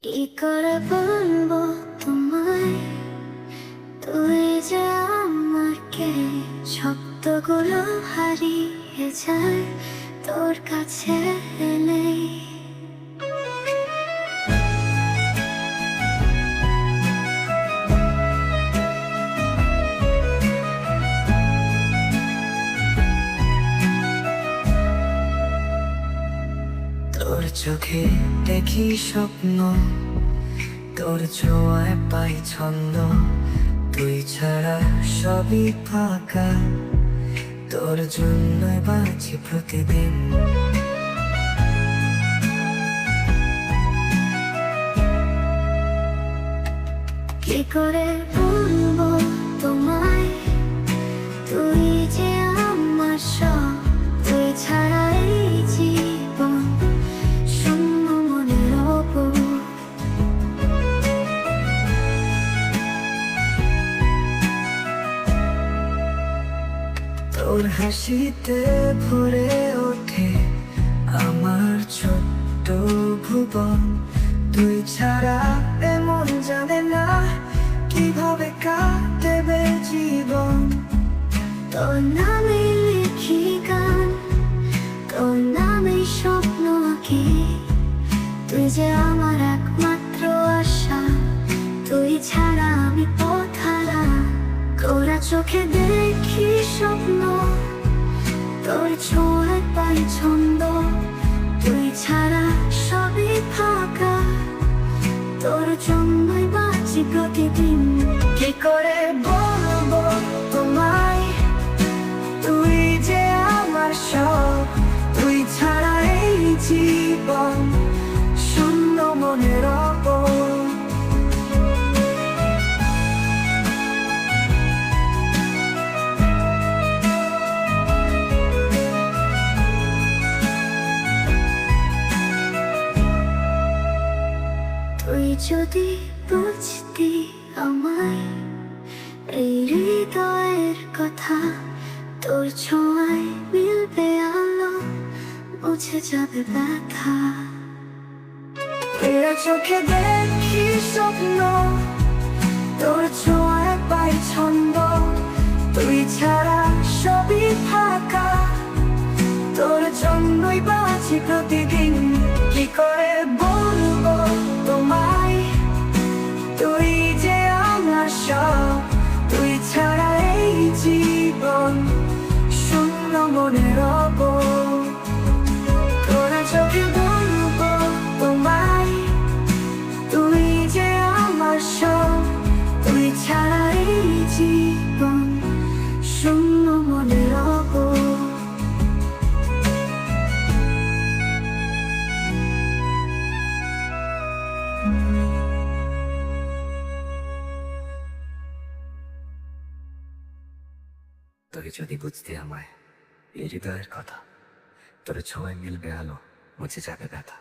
কি করে বলবো তোমায়, তুই যে আমাকে, শব্দগুলো হারিয়ে যায় তোর কাছে এলেই। তোর চোখে দেখি স্বপ্ন, তোর ছোঁয়ায় পাই ছন্দ, তুই ছাড়া সবই ফাঁকা, তোর জন্য বাঁচি প্রতিদিন। কি করে বলবো তোমায়, তুই যে আমার সব, তুই ছাড়া এই জীবন শূন্য মনে রব। তোর হাসিতে ভরে ওঠে আমার ছোট্ট ভুবন, তুই ছাড়া এমন জানে না কিভাবে কাটবে জীবন। তোর নামে লিখি গান, তোর নামে স্বপ্ন আঁকি, তুই যে আমার একমাত্র আশা, তুই ছাড়া আমি পথহারা। তোরা চোখে দেখি স্বপ্ন, তোর ছোঁয়ায় পাই ছন্দ, তুই ছাড়া সবই ফাঁকা, তোর জন্যই বাঁচি প্রতিদিন। কি করে বলবো তোমায়, তুই যে আমার সব, তুই ছাড়া এই জীবন শূন্য মনে রব। তুই যদি বুঝতি আমায়, এই হৃদয়ের কথা, তোর ছোঁয়ায় মিলবে আলো, মুছে যাবে ব্যথা। তোর চোখে দেখি স্বপ্ন, তোর ছোঁয়ায় পাই ছন্দ, তুই ছাড়া সবই ফাঁকা, তোর জন্যই বাঁচি প্রতিদিন। কি করে বলবো তোমায়, তুই যে আমার সব, তুই ছাড়া এই জীবন শূন্য মনে রব। তোরা চোখে বলবো তোমায়, তুই যে আমার সব, তুই ছাড়া এই জীবন শূন্য মনে রব। তোকে যদি বুঝতে আমায়, এই হৃদয়ের কথা, তোর ছোঁয়ায় মিলবে আলো, মুছে যাবে ব্যথা।